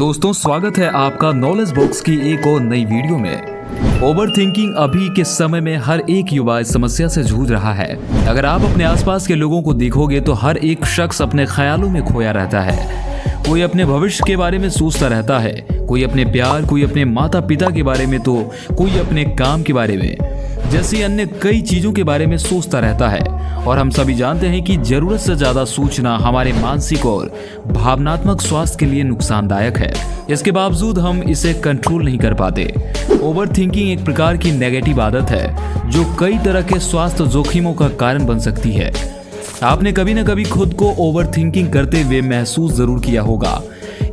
दोस्तों स्वागत है आपका नॉलेज बॉक्स की एक और नई वीडियो में। ओवर थिंकिंग अभी के समय में हर एक युवा इस समस्या से जूझ रहा है। अगर आप अपने आसपास के लोगों को देखोगे तो हर एक शख्स अपने ख्यालों में खोया रहता है। कोई अपने भविष्य के बारे में सोचता रहता है, कोई अपने प्यार, कोई अपने माता पिता के बारे में, तो कोई अपने काम के बारे में, जैसी अन्य कई चीजों के बारे में सोचता रहता है। और हम सभी जानते हैं कि जरूरत से ज्यादा सोचना हमारे मानसिक और भावनात्मक स्वास्थ्य के लिए नुकसानदायक है। इसके बावजूद हम इसे कंट्रोल नहीं कर पाते। ओवर थिंकिंग एक प्रकार की नेगेटिव आदत है जो कई तरह के स्वास्थ्य जोखिमों का कारण बन सकती है। आपने कभी न कभी खुद को ओवर थिंकिंग करते हुए महसूस जरूर किया होगा।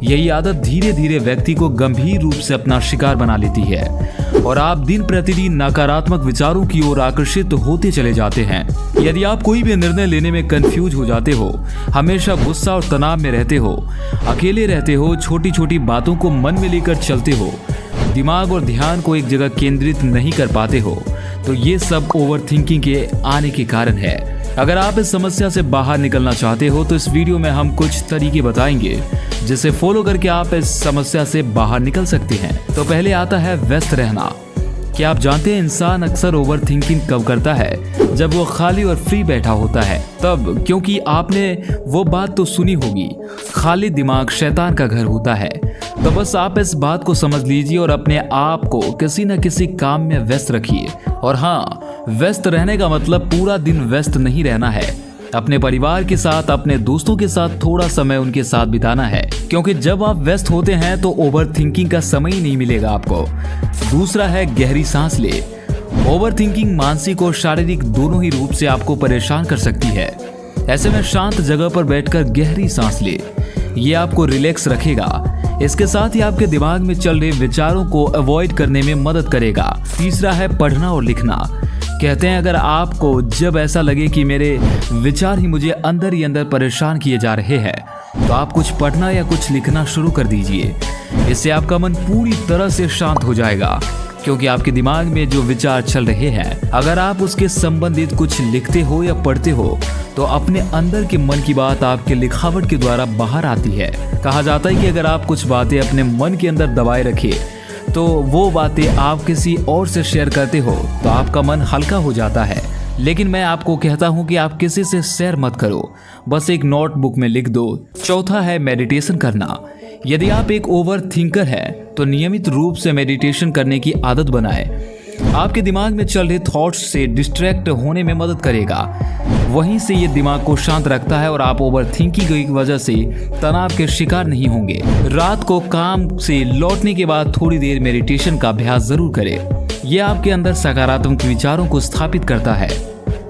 यही आदत धीरे धीरे व्यक्ति को गंभीर रूप से अपना शिकार बना लेती है और आप दिन प्रतिदिन नकारात्मक विचारों की ओर आकर्षित होते चले जाते हैं। यदि आप कोई भी निर्णय लेने में कंफ्यूज हो जाते हो, हमेशा गुस्सा और तनाव में रहते हो, अकेले रहते हो, छोटी छोटी बातों को मन में लेकर चलते हो, दिमाग और ध्यान को एक जगह केंद्रित नहीं कर पाते हो, तो ये सब ओवर थिंकिंग के आने के कारण है। अगर आप इस समस्या से बाहर निकलना चाहते हो तो इस वीडियो में हम कुछ तरीके बताएंगे जिसे फॉलो करके आप इस समस्या से बाहर निकल सकते हैं। तो पहले आता है व्यस्त रहना। क्या आप जानते हैं इंसान अक्सर ओवर थिंकिंग कब करता है? जब वो खाली और फ्री बैठा होता है तब, क्योंकि आपने वो बात तो सुनी होगी, खाली दिमाग शैतान का घर होता है। तो बस आप इस बात को समझ लीजिए और अपने आप को किसी न किसी काम में व्यस्त रखिए। और हाँ, व्यस्त रहने का मतलब पूरा दिन व्यस्त नहीं रहना है। अपने परिवार के साथ, अपने दोस्तों के साथ थोड़ा समय उनके साथ बिताना है, क्योंकि जब आप व्यस्त होते हैं तो ओवर थिंकिंग का समय ही नहीं मिलेगा आपको। दूसरा है गहरी सांस ले। ओवर थिंकिंग मानसिक और शारीरिक दोनों ही रूप से आपको परेशान कर सकती है। ऐसे में शांत जगह पर बैठकर गहरी सांस ले, ये आपको रिलैक्स रखेगा। इसके साथ ही आपके दिमाग में चल रहे विचारों को अवॉइड करने में मदद करेगा। तीसरा है पढ़ना और लिखना। कहते हैं अगर आपको जब ऐसा लगे कि मेरे विचार ही मुझे अंदर ही अंदर परेशान किए जा रहे हैं, तो आप कुछ पढ़ना या कुछ लिखना शुरू कर दीजिए। इससे आपका मन पूरी तरह से शांत हो जाएगा, क्योंकि आपके दिमाग में जो विचार चल रहे हैं, अगर आप उसके संबंधित कुछ लिखते हो या पढ़ते हो तो अपने अंदर के मन की बात आपके लिखावट के द्वारा बाहर आती है। कहा जाता है कि अगर आप कुछ बातें अपने मन के अंदर दबाए रखे तो वो बातें आप किसी और से शेयर करते हो तो आपका मन हल्का हो जाता है। लेकिन मैं आपको कहता हूं कि आप किसी से शेयर मत करो, बस एक नोटबुक में लिख दो। चौथा है मेडिटेशन करना। यदि आप एक ओवर थिंकर है तो नियमित रूप से मेडिटेशन करने की आदत बनाएं। आपके दिमाग में चल रहे थॉट्स से डिस्ट्रैक्ट होने में मदद करेगा। वहीं से ये दिमाग को शांत रखता है और आप ओवर थिंकिंग की वजह से तनाव के शिकार नहीं होंगे। रात को काम से लौटने के बाद थोड़ी देर मेडिटेशन का अभ्यास जरूर करें। यह आपके अंदर सकारात्मक विचारों को स्थापित करता है।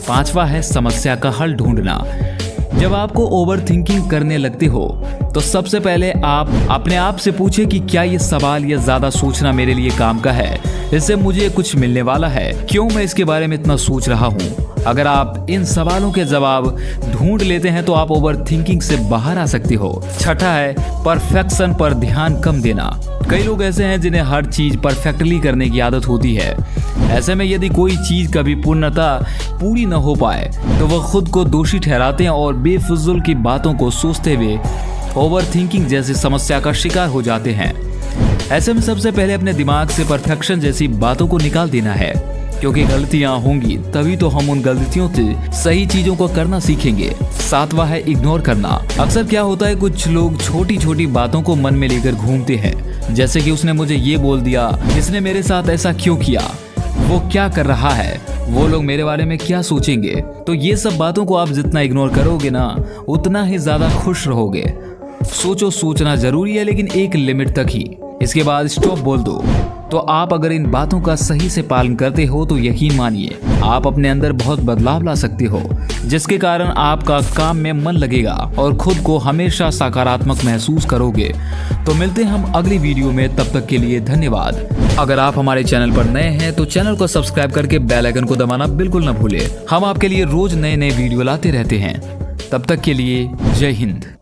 पांचवा है समस्या का हल ढूंढना। जब आपको ओवर थिंकिंग करने लगते हो तो सबसे पहले आप अपने आप से पूछें कि क्या ये सवाल या ज्यादा सोचना मेरे लिए काम का है, इससे मुझे कुछ मिलने वाला है, क्यों मैं इसके बारे में इतना सोच रहा हूँ। अगर आप इन सवालों के जवाब ढूंढ लेते हैं तो आप ओवर थिंकिंग से बाहर आ सकते हो। छठा है परफेक्शन पर ध्यान कम देना। कई लोग ऐसे हैं जिन्हें हर चीज परफेक्टली करने की आदत होती है। ऐसे में यदि कोई चीज कभी पूर्णतः पूरी न हो पाए तो वह खुद को दोषी ठहराते हैं और बेफिजूल की बातों को सोचते हुए ओवर थिंकिंग जैसी समस्या का शिकार हो जाते हैं। ऐसे में सबसे पहले अपने दिमाग से परफेक्शन जैसी बातों को निकाल देना है, क्योंकि गलतियां होंगी तभी तो हम उन गलतियों से सही चीजों को करना सीखेंगे। सातवां है इग्नोर करना। अक्सर क्या होता है, कुछ लोग छोटी छोटी बातों को मन में लेकर घूमते हैं, जैसे कि उसने मुझे ये बोल दिया, इसने मेरे साथ ऐसा क्यों किया, वो क्या कर रहा है, वो लोग मेरे बारे में क्या सोचेंगे। तो ये सब बातों को आप जितना इग्नोर करोगे ना, उतना ही ज्यादा खुश रहोगे। सोचना जरूरी है, लेकिन एक लिमिट तक ही। इसके बाद स्टॉप बोल दो। तो आप अगर इन बातों का सही से पालन करते हो तो यकीन मानिए आप अपने अंदर बहुत बदलाव ला सकते हो, जिसके कारण आपका काम में मन लगेगा और खुद को हमेशा सकारात्मक महसूस करोगे। तो मिलते हैं हम अगली वीडियो में, तब तक के लिए धन्यवाद। अगर आप हमारे चैनल पर नए हैं तो चैनल को सब्सक्राइब करके बेल आइकन को दबाना बिल्कुल न भूलें। हम आपके लिए रोज नए नए वीडियो लाते रहते हैं। तब तक के लिए जय हिंद।